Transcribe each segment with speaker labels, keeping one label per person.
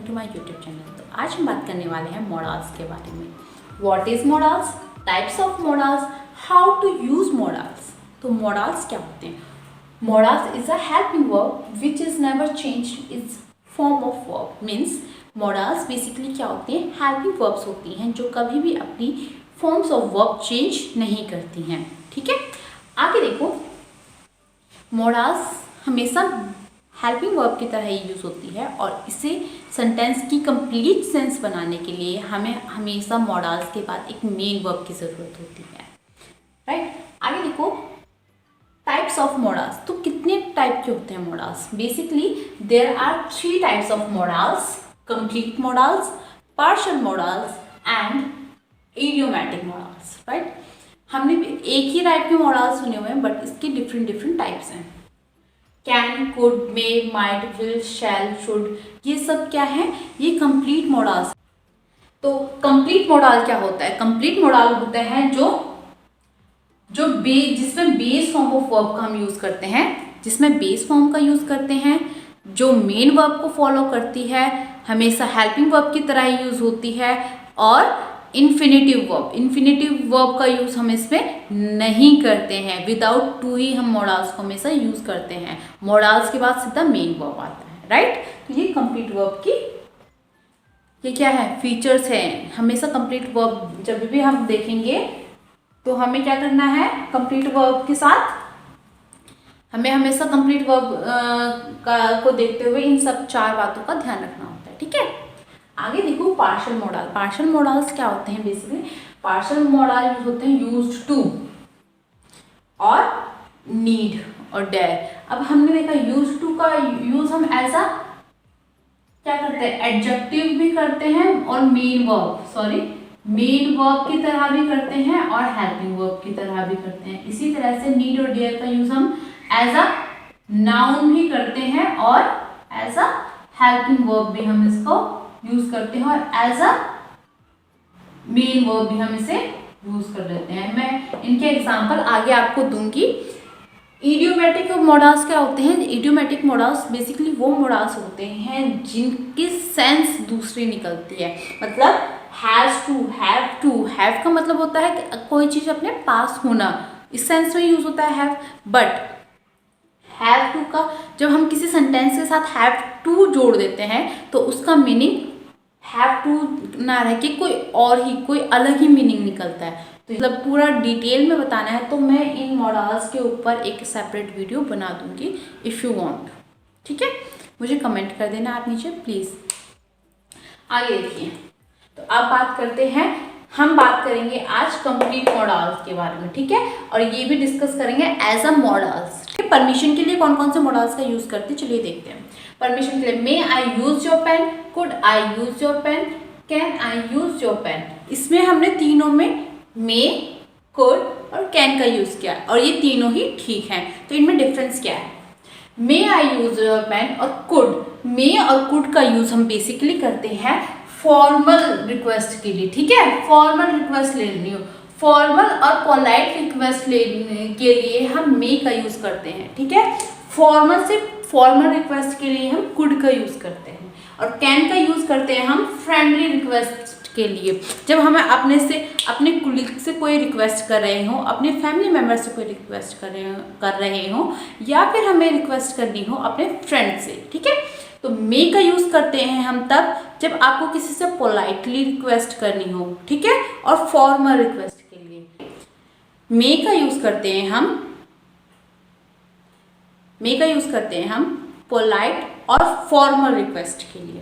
Speaker 1: To my YouTube channel. तो आज हम बात करने वाले हैं मॉडल्स के बारे में। What is modals, types of modals, how to use modals. तो मॉडल्स क्या होते हैं? Modals is a helping verb which is never change its form of verb. Means modals basically क्या होते हैं? हेल्पिंग वर्ब्स होती हैं जो कभी भी अपनी फॉर्म्स ऑफ वर्ब चेंज नहीं करती हैं। ठीक है, आगे देखो, मॉडल्स हमेशा हेल्पिंग वर्ब की तरह ही यूज़ होती है और इसे सेंटेंस की कंप्लीट सेंस बनाने के लिए हमें हमेशा मॉडल्स के बाद एक मेन वर्ब की ज़रूरत होती है। राइट, आगे देखो, टाइप्स ऑफ मॉडल्स। तो कितने टाइप के होते हैं modals? Basically there are 3 types of modals: complete modals, partial modals and idiomatic modals. Right, हमने भी एक ही टाइप के मॉडल्स सुने हुए हैं बट इसके डिफरेंट टाइप्स हैं। Can, could, may, might, will, shall, should, ये सब क्या है? ये कंप्लीट मॉडल्स। तो कंप्लीट मॉडल क्या होता है? कंप्लीट मॉडल होता है जिसमें बेस फॉर्म ऑफ वर्ब का हम यूज करते हैं, जिसमें बेस फॉर्म का यूज करते हैं, जो मेन वर्ब को फॉलो करती है, हमेशा हेल्पिंग वर्ब की तरह ही यूज होती है, और इन्फिनेटिव वर्ब का यूज हम इसमें नहीं करते हैं। विदाउट टू ही हम मॉडल्स को हमेशा यूज करते हैं। मॉडल्स के बाद सीधा मेन वर्ब आता है। राइट, तो ये कंप्लीट वर्ब की ये क्या है? फीचर्स हैं। हमेशा कंप्लीट वर्ब जब भी हम देखेंगे तो हमें क्या करना है? कंप्लीट वर्ब के साथ हमें हमेशा कंप्लीट वर्ब को देखते हुए इन सब 4 बातों का ध्यान रखना होता है। ठीक है, आगे देखो, पार्शियल मॉडल। पार्शियल मॉडल्स क्या होते हैं? बेसिकली पार्शियल मॉडल यूज होते हैं यूज्ड टू और नीड और डेयर। अब हमने देखा यूज्ड टू का यूज हम ऐसा क्या करते हैं? एडजेक्टिव भी करते हैं और मेन वर्ब की तरह भी करते हैं और हेल्पिंग वर्ब की तरह भी करते हैं। इसी तरह से नीड और डेयर का यूज हम एज अ नाउन भी करते हैं और एज अ हेल्पिंग वर्ब भी हम इसको यूज करते हैं और एज अ मेन वर्ब भी हम इसे यूज कर लेते हैं। मैं इनके एग्जांपल आगे आपको दूंगी। इडियोमैटिक मॉडल्स क्या होते हैं? इडियोमैटिक मॉडल्स बेसिकली वो मॉडल्स होते हैं जिनकी सेंस दूसरी निकलती है। मतलब हैज टू, हैव का मतलब होता है कि कोई चीज अपने पास होना, इस सेंस में यूज होता है हैव। बट हैव टू का जब हम किसी सेंटेंस के साथ हैव टू जोड़ देते हैं तो उसका मीनिंग हैव टू ना रह के कोई अलग ही मीनिंग निकलता है। तो मतलब पूरा डिटेल में बताना है तो मैं इन मॉडल्स के ऊपर एक सेपरेट वीडियो बना दूंगी इफ़ यू वांट। ठीक है, मुझे कमेंट कर देना आप नीचे प्लीज़। आगे देखिए, तो अब हम बात करेंगे आज कंप्लीट मॉडल्स के बारे में। ठीक है, और ये भी डिस्कस करेंगे एज अ मॉडल्स। परमिशन के लिए कौन कौन से मॉडल्स का यूज करते हैं, चलिए देखते हैं। परमिशन के लिए may I use your pen, could I use your pen, can I use your pen. इसमें हमने तीनों में मे, कुड और कैन का यूज किया और ये तीनों ही ठीक हैं। तो इनमें डिफरेंस क्या है? मे आई यूज योर पेन और कुड, मे और कुड का यूज हम बेसिकली करते हैं फॉर्मल रिक्वेस्ट के लिए। ठीक है, फॉर्मल रिक्वेस्ट लेनी हो, फॉर्मल और पोलाइट रिक्वेस्ट लेने के लिए हम मे का यूज करते हैं। ठीक है, फॉर्मल रिक्वेस्ट के लिए हम कुड का यूज करते हैं और कैन का यूज करते हैं हम फ्रेंडली रिक्वेस्ट के लिए। जब हमें अपने कुलीग से कोई रिक्वेस्ट कर रहे हो, अपने फैमिली मेम्बर से कोई रिक्वेस्ट कर रहे हो या फिर हमें रिक्वेस्ट करनी हो अपने फ्रेंड से। ठीक है, तो मे का यूज करते हैं हम तब जब आपको किसी से पोलाइटली रिक्वेस्ट करनी हो। ठीक है, और फॉर्मल रिक्वेस्ट के लिए मे का यूज करते हैं हम पोलाइट और फॉर्मल रिक्वेस्ट के लिए।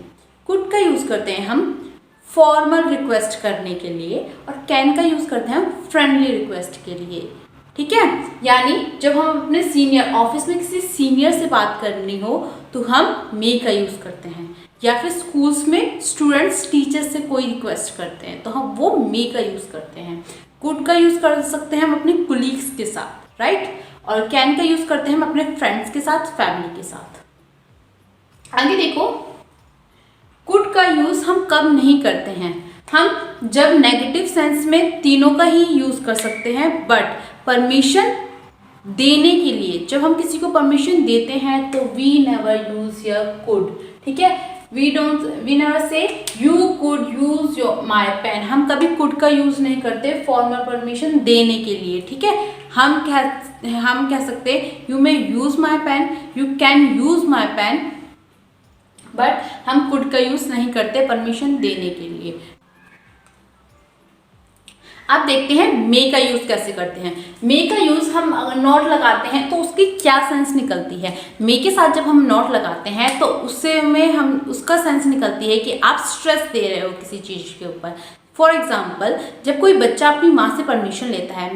Speaker 1: कुड का यूज करते हैं हम फॉर्मल रिक्वेस्ट करने के लिए और कैन का यूज करते हैं हम फ्रेंडली रिक्वेस्ट के लिए। ठीक है, यानी जब हम अपने सीनियर ऑफिस में किसी सीनियर से बात करनी हो तो हम मे का यूज करते हैं, या फिर स्कूल्स में स्टूडेंट्स टीचर से कोई रिक्वेस्ट करते हैं तो हम वो मे का यूज करते हैं। कुड का यूज कर सकते हैं हम अपने कुलीग्स के साथ, राइट, और कैन का यूज करते हैं हम अपने फ्रेंड्स के साथ, फैमिली के साथ। आगे देखो, कुड का यूज हम कब नहीं करते हैं? हम जब नेगेटिव सेंस में तीनों का ही यूज कर सकते हैं, बट परमिशन देने के लिए जब हम किसी को परमिशन देते हैं तो we never use your could. ठीक है, we never say you could use your my pen. हम कभी कुड का यूज नहीं करते फॉर्मल परमिशन देने के लिए, ठीक है। हम कह सकते you may use my pen, you can use my pen, but हम कुड का यूज नहीं करते परमिशन देने के लिए। अब देखते हैं मे का यूज कैसे करते हैं। मे का यूज हम अगर नॉट लगाते हैं तो उसकी क्या सेंस निकलती है। मे के साथ जब हम नॉट लगाते हैं तो उससे में हम उसका सेंस निकलती है कि आप स्ट्रेस दे रहे हो किसी चीज के ऊपर। फॉर एग्जाम्पल, जब कोई बच्चा अपनी माँ से परमिशन लेता है,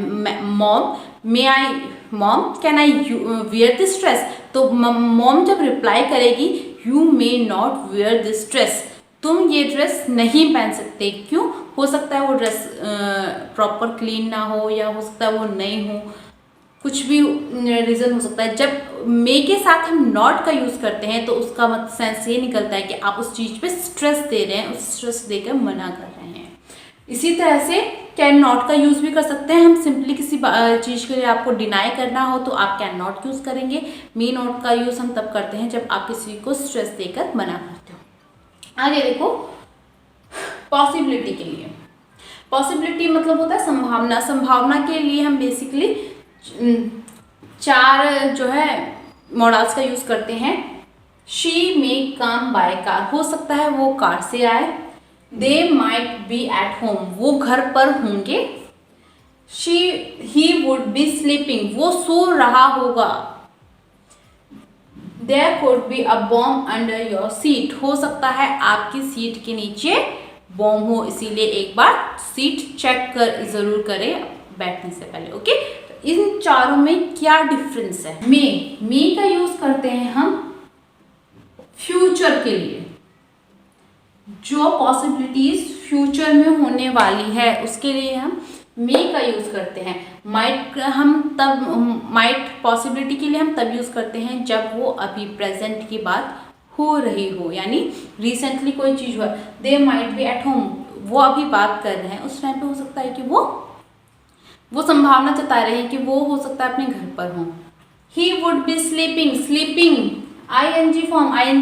Speaker 1: mom can I wear this dress, तो मॉम जब रिप्लाई करेगी you may not wear this dress, तुम ये ड्रेस नहीं पहन सकते। क्यों? हो सकता है वो ड्रेस प्रॉपर क्लीन ना हो, या हो सकता है वो नहीं हो, कुछ भी रीज़न हो सकता है। जब मे के साथ हम नॉट का यूज़ करते हैं तो उसका मतलब सेंस ये निकलता है कि आप उस चीज़ पे स्ट्रेस दे रहे हैं, उस स्ट्रेस देकर मना कर रहे हैं। इसी तरह से कैन नॉट का यूज़ भी कर सकते हैं। हम सिंपली किसी चीज़ के लिए आपको डिनाई करना हो तो आप कैन नॉट यूज़ करेंगे। मे नॉट का यूज़ हम तब करते हैं जब आप किसी को स्ट्रेस देकर मना करते हो। आगे देखो, पॉसिबिलिटी के लिए, पॉसिबिलिटी मतलब होता है संभावना। संभावना के लिए हम बेसिकली 4 जो है मॉडल्स का यूज़ करते हैं। She may come by car, हो सकता है वो कार से आए। They might be at home, वो घर पर होंगे। ही वुड बी स्लीपिंग, वो सो रहा होगा। There could be a bomb under your seat, हो सकता है आपकी सीट के नीचे बॉम्ब हो, इसीलिए एक बार सीट चेक जरूर करें बैठने से पहले। ओके, तो इन चारों में क्या डिफरेंस है। मे का यूज करते हैं हम फ्यूचर के लिए, जो पॉसिबिलिटीज फ्यूचर में होने वाली है उसके लिए हम मे का यूज करते हैं। माइट पॉसिबिलिटी के लिए हम तब यूज करते हैं जब वो अभी प्रेजेंट की बात हो रही हो, यानी रिसेंटली कोई चीज हुआ। They might be at home, वो अभी बात कर रहे हैं, उस टाइम पे हो सकता है कि वो संभावना जता रहे हैं कि वो हो सकता है अपने घर पर हो। He would be sleeping ING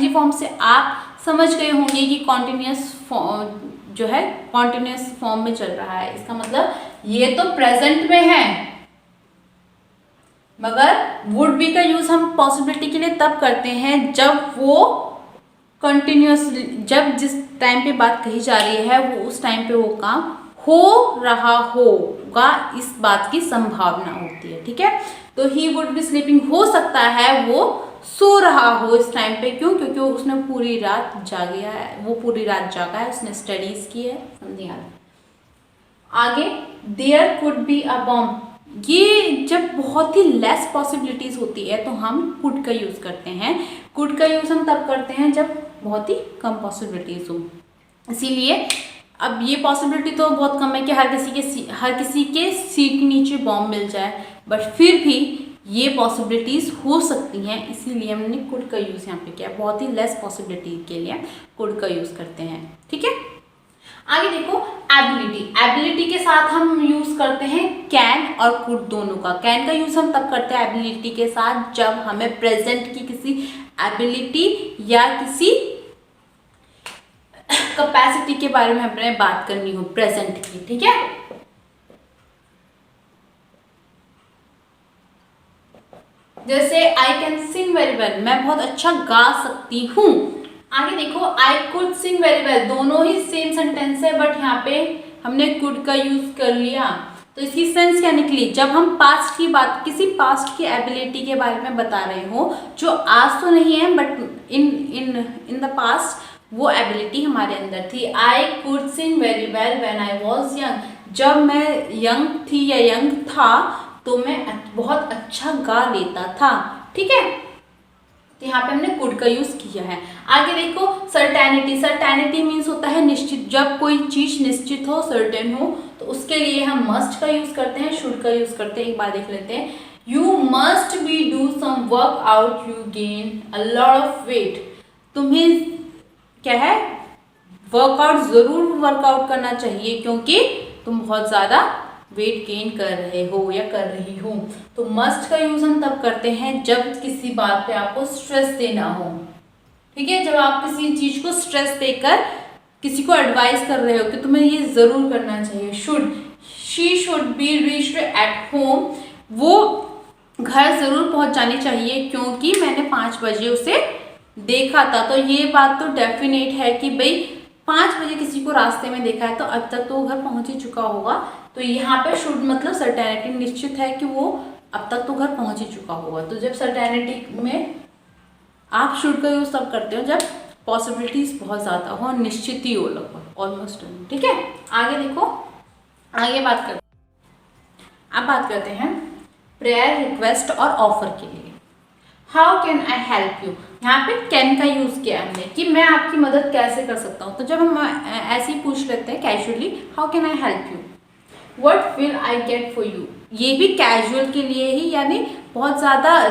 Speaker 1: form से आप समझ गए होंगे कि कॉन्टिन्यूस जो है कॉन्टिन्यूस फॉर्म में चल रहा है। इसका मतलब ये तो प्रेजेंट में है, मगर वुड बी का यूज हम पॉसिबिलिटी के लिए तब करते हैं जब वो कंटिन्यूसली, जब जिस टाइम पे बात कही जा रही है वो उस टाइम पे वो काम हो रहा होगा, इस बात की संभावना होती है। ठीक है, तो ही वुड बी स्लीपिंग, हो सकता है वो सो रहा हो इस टाइम पे। क्यों? क्योंकि उसने पूरी रात जागा है, उसने स्टडीज की है, समझिए। आगे there could be a bomb, ये जब बहुत ही लेस पॉसिबिलिटीज होती है तो हम कुड का यूज करते हैं। कुड का यूज हम तब करते हैं जब बहुत ही कम पॉसिबिलिटीज हो। इसीलिए अब ये पॉसिबिलिटी तो बहुत कम है कि हर किसी के सीट के नीचे बॉम्ब मिल जाए, बट फिर भी ये पॉसिबिलिटीज हो सकती हैं, इसीलिए हमने कुड का यूज यहाँ पे किया। बहुत ही लेस पॉसिबिलिटी के लिए कुड का यूज करते हैं। ठीक है, आगे देखो एबिलिटी के साथ हम यूज करते हैं कैन और कुड दोनों का। कैन का यूज हम तब करते हैं एबिलिटी के साथ जब हमें प्रेजेंट की किसी एबिलिटी या किसी कैपेसिटी के बारे में हमने बात करनी हो, प्रेजेंट की। ठीक है, जैसे I can sing very well, मैं बहुत अच्छा गा सकती हूँ। आगे देखो I could sing very well, दोनों ही सेम सेंटेंस है, बट यहाँ पे हमने कुड का यूज कर लिया। तो इसकी सेंस क्या निकली? जब हम पास्ट की बात, किसी पास्ट की एबिलिटी के बारे में बता रहे हो जो आज तो नहीं है, बट इन द पास्ट वो एबिलिटी हमारे अंदर थी। I could sing very well when I was young, जब मैं यंग थी या यंग था तो मैं बहुत अच्छा गा लेता था। ठीक है, तो यहाँ पे हमने कुड का यूज किया है। आगे देखो सर्टेनिटी मीन्स होता है निश्चित, जब कोई चीज निश्चित हो, सर्टेन हो, तो उसके लिए हम मस्ट का यूज करते हैं, शुड का यूज करते हैं। एक बार देख लेते हैं, you must be do some work out, you gain a lot of weight, तुम्हें क्या है वर्कआउट, जरूर वर्कआउट करना चाहिए क्योंकि तुम बहुत ज्यादा वेट गेन कर रहे हो या कर रही हो। तो मस्ट का यूज हम तब करते हैं जब किसी बात पे आपको स्ट्रेस देना हो। ठीक है, जब आप किसी चीज को स्ट्रेस देकर किसी को एडवाइस कर रहे हो कि तुम्हें ये जरूर करना चाहिए, should, she should be reached at home, वो घर जरूर पहुंच जानी चाहिए क्योंकि मैंने 5 बजे उसे देखा था। तो ये बात तो डेफिनेट है कि भाई 5 बजे किसी को रास्ते में देखा है तो अब तक तो वो घर पहुंच ही चुका होगा। तो यहाँ पे शुड मतलब सर्टेनिटी, निश्चित है कि वो अब तक तो घर पहुंच ही चुका होगा। तो जब सर्टेनिटी में आप शुड का यूज तब करते हो जब पॉसिबिलिटीज बहुत ज़्यादा हो और निश्चित ही हो, लगभग ऑलमोस्ट। ठीक है, आगे देखो, आगे अब बात करते हैं प्रेयर, रिक्वेस्ट और ऑफर के लिए। How can I help you, यहाँ पे कैन का यूज किया हमने कि मैं आपकी मदद कैसे कर सकता हूँ। तो जब हम ऐसे ही पूछ लेते हैं casually, how can I help you, what will I get for you, ये भी कैजुअल के लिए ही, यानी बहुत ज़्यादा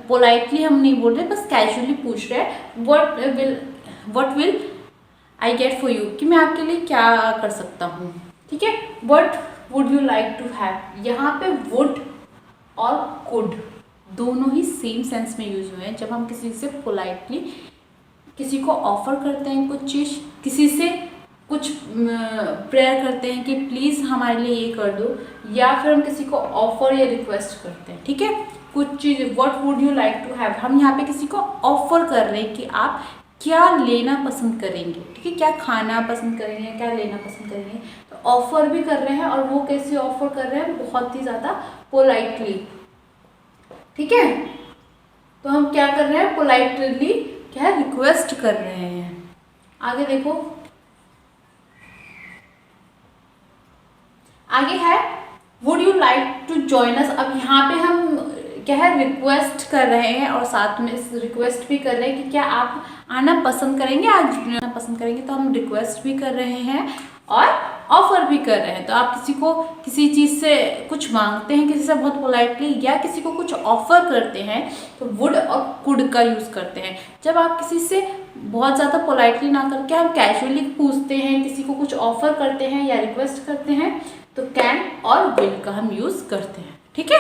Speaker 1: पोलाइटली हम नहीं बोल रहे, बस कैजुअली पूछ रहे हैं what will I get for you, कि मैं आपके लिए क्या कर सकता हूँ। ठीक है, what would you like to have, यहाँ पे वुड और कुड दोनों ही सेम सेंस में यूज हुए हैं। जब हम किसी से पोलाइटली किसी को ऑफर करते हैं कुछ चीज़, किसी से कुछ प्रेयर करते हैं कि प्लीज़ हमारे लिए ये कर दो, या फिर हम किसी को ऑफर या रिक्वेस्ट करते हैं। ठीक है, कुछ चीज़, what would you like to have, हम यहाँ पे किसी को ऑफर कर रहे हैं कि आप क्या लेना पसंद करेंगे। ठीक है, क्या खाना पसंद करेंगे, क्या लेना पसंद करेंगे, तो ऑफर भी कर रहे हैं। और वो कैसे ऑफर कर रहे हैं, बहुत ही ज़्यादा पोलाइटली। ठीक है, तो हम क्या कर रहे हैं, पोलाइटली क्या है, रिक्वेस्ट कर रहे हैं। आगे देखो, आगे है would you like to join us. अब यहाँ पे हम क्या है, रिक्वेस्ट कर रहे हैं और साथ में इस रिक्वेस्ट भी कर रहे हैं कि क्या आप आना पसंद करेंगे, आज आना पसंद करेंगे। तो हम रिक्वेस्ट भी कर रहे हैं और ऑफर भी कर रहे हैं। तो आप किसी को किसी चीज़ से कुछ मांगते हैं, किसी से बहुत पोलाइटली, या किसी को कुछ ऑफर करते हैं, तो वुड और कुड का यूज़ करते हैं। जब आप किसी से बहुत ज़्यादा पोलाइटली ना करके हम कैजुअली पूछते हैं, किसी को कुछ ऑफर करते हैं या रिक्वेस्ट करते हैं, तो कैन और विल का हम यूज़ करते हैं। ठीक है,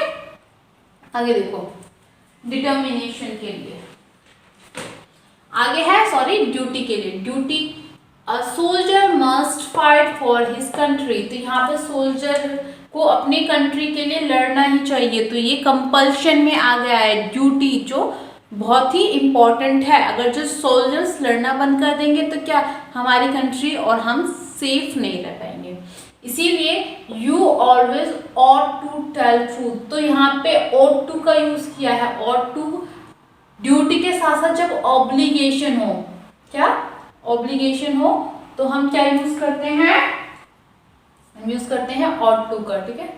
Speaker 1: आगे देखो, डिटर्मिनेशन के लिए आगे है, ड्यूटी के लिए। Duty, a soldier must fight for his country. तो यहाँ पे सोल्जर को अपनी कंट्री के लिए लड़ना ही चाहिए। तो ये कंपल्शन में आ गया है ड्यूटी, जो बहुत ही इम्पॉर्टेंट है। अगर जो सोल्जर्स लड़ना बंद कर देंगे तो क्या हमारी कंट्री और हम सेफ नहीं रह पाएंगे। इसीलिए you always ought to tell truth. तो यहाँ पे ऑट टू का यूज किया है। ऑट टू ड्यूटी के साथ साथ जब ऑब्लिगेशन हो, क्या ऑब्लिगेशन हो, तो हम क्या यूज करते हैं, हम यूज करते हैं ऑट टू का। ठीक है,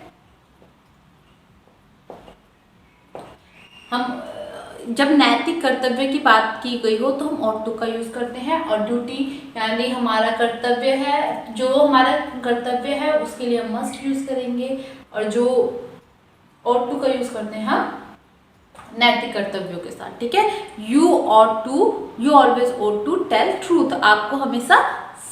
Speaker 1: हम जब नैतिक कर्तव्य की बात की गई हो तो हम ऑट टू का यूज करते हैं। और ड्यूटी यानी हमारा कर्तव्य है, जो हमारा कर्तव्य है उसके लिए हम मस्ट यूज करेंगे। और जो ऑट टू का यूज करते हैं हम नैतिक कर्तव्यों के साथ। ठीक है, you always ought to tell truth, आपको हमेशा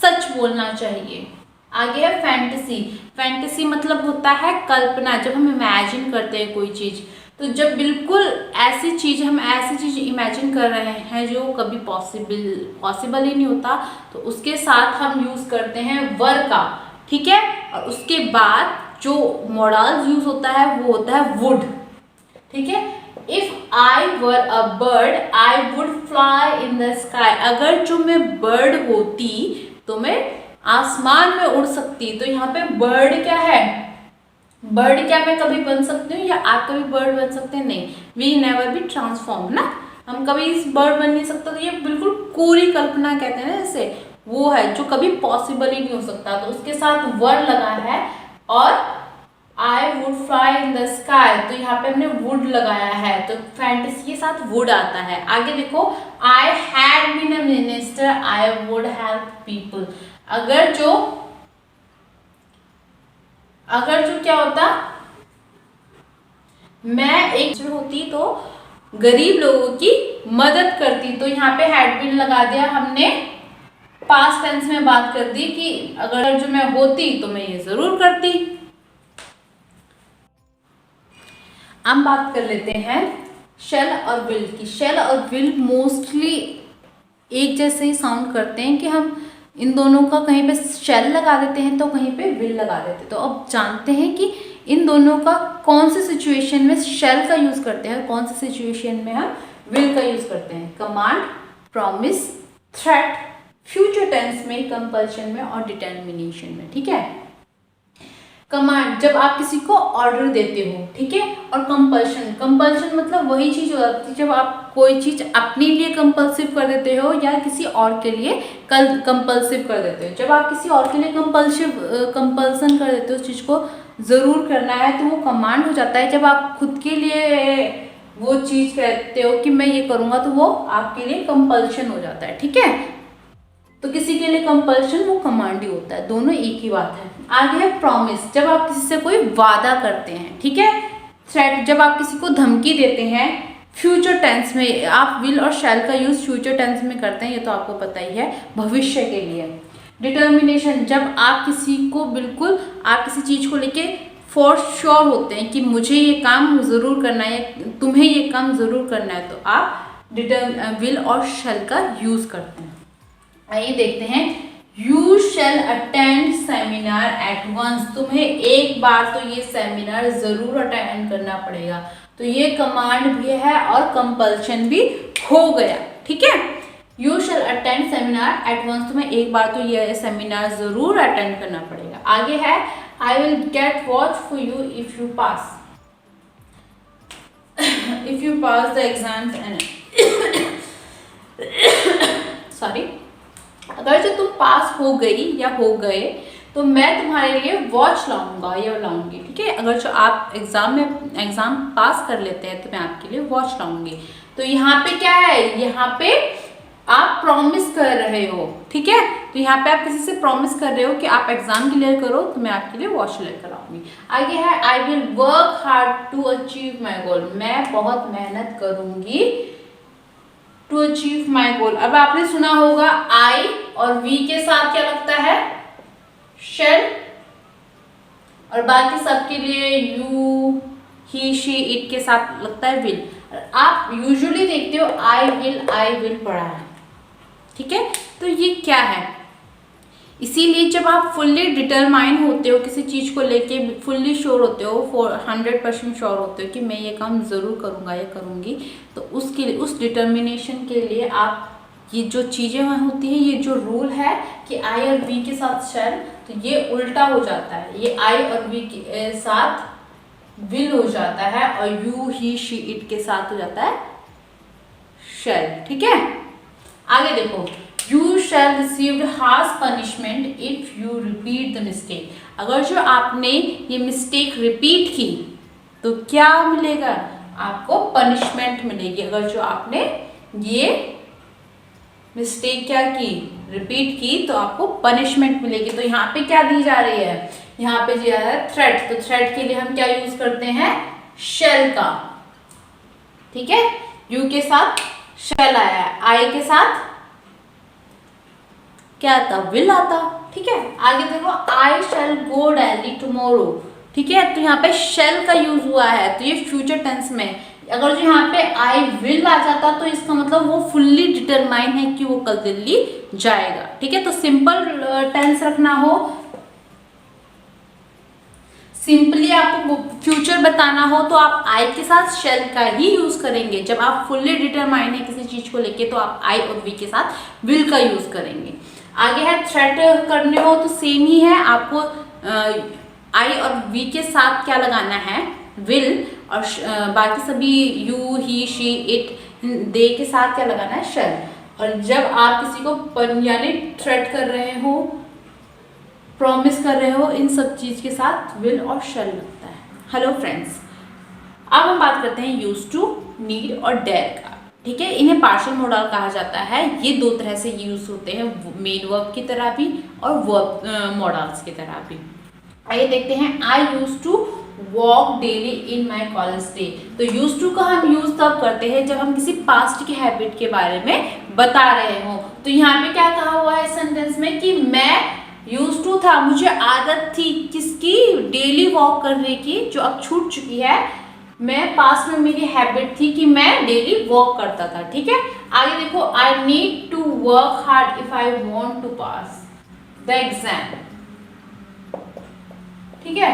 Speaker 1: सच बोलना चाहिए। आगे है फैंटेसी। फैंटेसी मतलब होता है कल्पना। जब हम इमेजिन करते हैं कोई चीज, तो जब बिल्कुल ऐसी चीज, हम ऐसी चीज इमेजिन कर रहे हैं जो कभी पॉसिबल ही नहीं होता, तो उसके साथ हम यूज करते हैं वर का। ठीक है, और उसके बाद जो मॉडल यूज होता है वो होता है वुड। ठीक है, if I were a bird I would fly in the sky. अगर जो मैं बर्ड होती तो मैं आसमान में उड़ सकती। तो यहाँ पे बर्ड क्या है, बर्ड क्या मैं कभी बन सकती हूँ या आप कभी बर्ड बन सकते हैं, नहीं, वी नेवर बी ट्रांसफॉर्म ना, हम कभी इस बर्ड बन नहीं सकता। तो ये बिल्कुल कोरी कल्पना कहते हैं ना, जैसे वो है जो कभी पॉसिबल ही नहीं हो सकता। तो उसके साथ वर लगा है और I would fly in the sky, तो यहाँ पे हमने वुड लगाया है, तो फैंटेसी के साथ वुड आता है। आगे देखो, I had been a minister I would help people. अगर जो क्या होता, मैं एक होती तो गरीब लोगों की मदद करती। तो यहाँ पे हैड बीन लगा दिया हमने, पास्ट टेंस में बात कर दी कि अगर जो मैं होती तो मैं ये जरूर करती। अब बात कर लेते हैं शेल और विल की। शेल और विल मोस्टली एक जैसे ही साउंड करते हैं कि हम इन दोनों का कहीं पे शेल लगा देते हैं तो कहीं पे विल लगा देते हैं। तो अब जानते हैं कि इन दोनों का कौन सी सिचुएशन में शेल का यूज़ करते हैं, कौन सी सिचुएशन में हम विल का यूज़ करते हैं। Command, promise, threat, future tense में, कंपल्शन में और डिटर्मिनेशन में। ठीक है, कमांड जब आप किसी को ऑर्डर देते हो, ठीक है, और कंपल्शन, कंपल्शन मतलब वही चीज हो जाती है जब आप कोई चीज अपने लिए कंपल्सिव कर देते हो या किसी और के लिए कंपल्सिव कर देते हो। जब आप किसी और के लिए कंपल्सन कर देते हो उस चीज को जरूर करना है तो वो कमांड हो जाता है। जब आप खुद के लिए वो चीज कहते हो कि मैं ये करूंगा तो वो आपके लिए कंपल्शन हो जाता है। ठीक है, तो किसी के लिए कंपल्शन वो कमांड ही होता है, दोनों एक ही बात है। आगे है प्रॉमिस, जब आप किसी से कोई वादा करते हैं। ठीक है, थ्रेट जब आप किसी को धमकी देते हैं। फ्यूचर टेंस में आप विल और शैल का यूज फ्यूचर टेंस में करते हैं, ये तो आपको पता ही है, भविष्य के लिए। डिटर्मिनेशन जब आप किसी को बिल्कुल आप किसी चीज को लेके फॉर श्योर होते हैं कि मुझे ये काम जरूर करना है, तुम्हें ये काम जरूर करना है, तो आप विल और शैल का यूज करते हैं। आइए देखते हैं, you shall attend seminar at once, तुम्हें एक बार तो ये सेमिनार जरूर अटेंड करना पड़ेगा। तो ये कमांड भी है और कंपल्शन भी हो गया। ठीक है, you shall attend seminar at once, तुम्हें एक बार तो ये सेमिनार जरूर अटेंड करना पड़ेगा। आगे है, I will get watch for you if you pass, if you pass the exams and sorry, अगर जो तुम पास हो गई या हो गए तो मैं तुम्हारे लिए वॉच लाऊंगा या लाऊंगी। ठीक है, अगर जो आप एग्जाम पास कर लेते हैं तो मैं आपके लिए वॉच लाऊंगी। तो यहाँ पे क्या है, यहाँ पे आप प्रॉमिस कर रहे हो। ठीक है, तो यहाँ पे आप किसी से प्रॉमिस कर रहे हो कि आप एग्जाम क्लियर करो तो मैं आपके लिए वॉच लेकर आऊंगी। आगे है, I will work hard to achieve my goal, मैं बहुत मेहनत करूंगी टू अचीव माई गोल। अब आपने सुना होगा आई और वी के साथ क्या लगता है, शेल, और बाकी सबके लिए यू, ही, शी, इट के साथ लगता है विल। आप यूजुअली देखते हो आई विल पढ़ा है। ठीक है, तो ये क्या है, इसीलिए जब आप फुल्ली डिटरमाइन होते हो किसी चीज को लेके, फुल्ली श्योर होते हो, 100% श्योर होते हो कि मैं ये काम जरूर करूंगा या करूंगी, तो उसके लिए, उस डिटर्मिनेशन के लिए आप ये जो चीजें वहाँ होती हैं, ये जो रूल है कि आई और वी के साथ शैल, तो ये उल्टा हो जाता है, ये आई और वी के साथ विल हो जाता है और यू, ही, शी, इट के साथ हो जाता है शैल। ठीक है, आगे देखो, you shall receive harsh punishment if you repeat the mistake, अगर जो आपने ये मिस्टेक रिपीट की तो क्या मिलेगा, आपको पनिशमेंट मिलेगी। अगर जो आपने ये मिस्टेक क्या की, रिपीट की, तो आपको पनिशमेंट मिलेगी। तो यहाँ पे क्या दी जा रही है, यहाँ पे दिया है थ्रेट, तो थ्रेट के लिए हम क्या यूज करते हैं, शेल का। ठीक है, यू के साथ शेल आया है, आई के साथ क्या आता, विल आता। ठीक है, आगे देखो, आई शैल गो डेली टुमारो। ठीक है, तो यहाँ पे शेल का यूज हुआ है, तो ये फ्यूचर टेंस में, अगर जो यहाँ पे आई विल आ जाता तो इसका मतलब वो फुल्ली डिटरमाइन है कि वो कल दिल्ली जाएगा। ठीक है, तो सिंपल टेंस रखना हो, सिंपली आपको फ्यूचर बताना हो तो आप आई के साथ शेल का ही यूज करेंगे। जब आप फुल्ली डिटरमाइन है किसी चीज को लेके तो आप आई और वी के साथ विल का यूज करेंगे। आगे है, थ्रेट करने हो तो सेम ही है, आपको आई और वी के साथ क्या लगाना है, विल, और बाकी सभी यू, ही, शी, इट, दे के साथ क्या लगाना है, शेल। और जब आप किसी को यानी थ्रेट कर रहे हो, प्रॉमिस कर रहे हो, इन सब चीज के साथ विल और शेल लगता है। हेलो फ्रेंड्स, अब हम बात करते हैं यूज टू, नीड और डेयर का। ठीक है, इन्हें पार्शियल मॉडल कहा जाता है। ये दो तरह से यूज होते हैं, मेन वर्ब की तरह भी और वर्ब मॉडल्स की तरह भी। आइए देखते हैं, I use to walk daily in my college day. तो यूज टू का हम यूज तब करते हैं जब हम किसी पास्ट की हैबिट के बारे में बता रहे हो। तो यहाँ पे क्या कहा हुआ है सेंटेंस में कि मैं यूज टू था, मुझे आदत थी किसकी, डेली वॉक करने की, जो अब छूट चुकी है, मैं पास में मेरी हैबिट थी कि मैं डेली वर्क करता था। ठीक है, आगे देखो, I need to work hard if I want to pass the exam. ठीक है,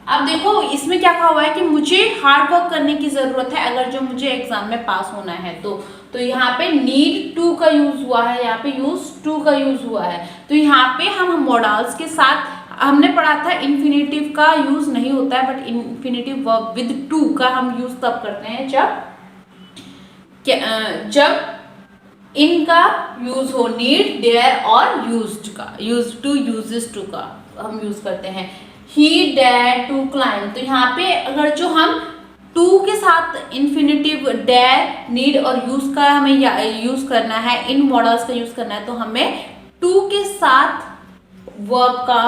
Speaker 1: अब देखो इसमें क्या कहा हुआ है कि मुझे हार्ड वर्क करने की जरूरत है अगर जो मुझे एग्जाम में पास होना है तो यहाँ पे नीड टू का यूज हुआ है, यहाँ पे यूज टू का यूज हुआ है। तो यहाँ पे हम मॉडल्स के साथ, हमने पढ़ा था इन्फिनेटिव का यूज नहीं होता है, but infinitive verb with two का हम यूज तब करते हैं जब इनका यूज हो, नीड, डेयर और यूज्ड का, यूज टू, यूजेस टू का हम यूज करते हैं। ही डेयर टू क्लाइंब, तो यहाँ पे अगर जो हम टू के साथ इन्फिनेटिव, डेयर, नीड और यूज का हमें यूज करना है, इन मॉडल्स का यूज करना है, तो हमें टू के साथ वर्ब का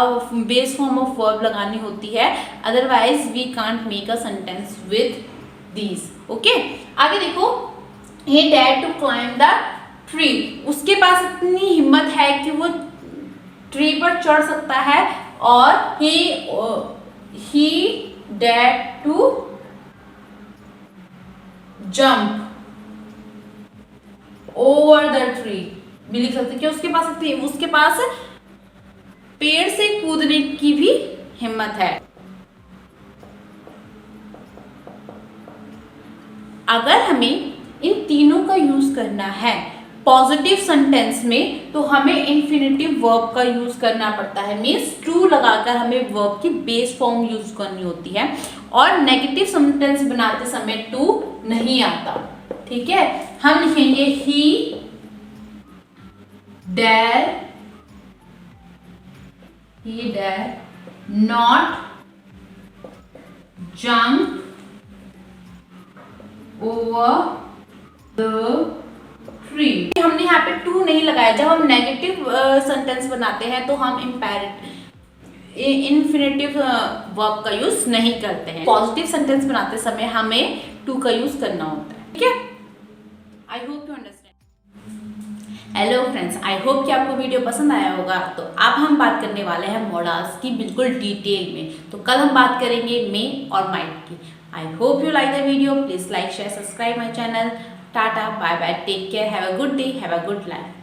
Speaker 1: बेस फॉर्म ऑफ वर्ब लगानी होती है, otherwise we can't make a sentence with these. Okay, आगे देखो, he dared to climb the tree, उसके पास इतनी हिम्मत है कि वो ट्री पर चढ़ सकता है, और he dared to jump over the tree, भी लिख सकते कि उसके पास पेड़ से कूदने की भी हिम्मत है। अगर हमें इन तीनों का यूज करना है पॉजिटिव सेंटेंस में, तो हमें इन्फिनेटिव वर्ब का यूज करना पड़ता है, मीन्स टू लगाकर हमें वर्ब की बेस फॉर्म यूज करनी होती है, और नेगेटिव सेंटेंस बनाते समय टू नहीं आता। ठीक है, हम लिखेंगे ही dare not jump over the tree. हमने यहाँ पे टू नहीं लगाया। जब हम नेगेटिव सेंटेंस बनाते हैं तो हम इन्फिनेटिव वर्ब का यूज नहीं करते हैं। पॉजिटिव सेंटेंस बनाते समय हमें टू का यूज करना होता है। ठीक है, I hope you understand. Hello friends, I hope कि आपको वीडियो पसंद आया होगा। तो अब हम बात करने वाले हैं मॉडल्स की बिल्कुल डिटेल में। तो कल हम बात करेंगे मे और माइट की। I hope you like the video. Please like, share, subscribe my channel. Tata, bye bye, take care, have a good day, have a good life.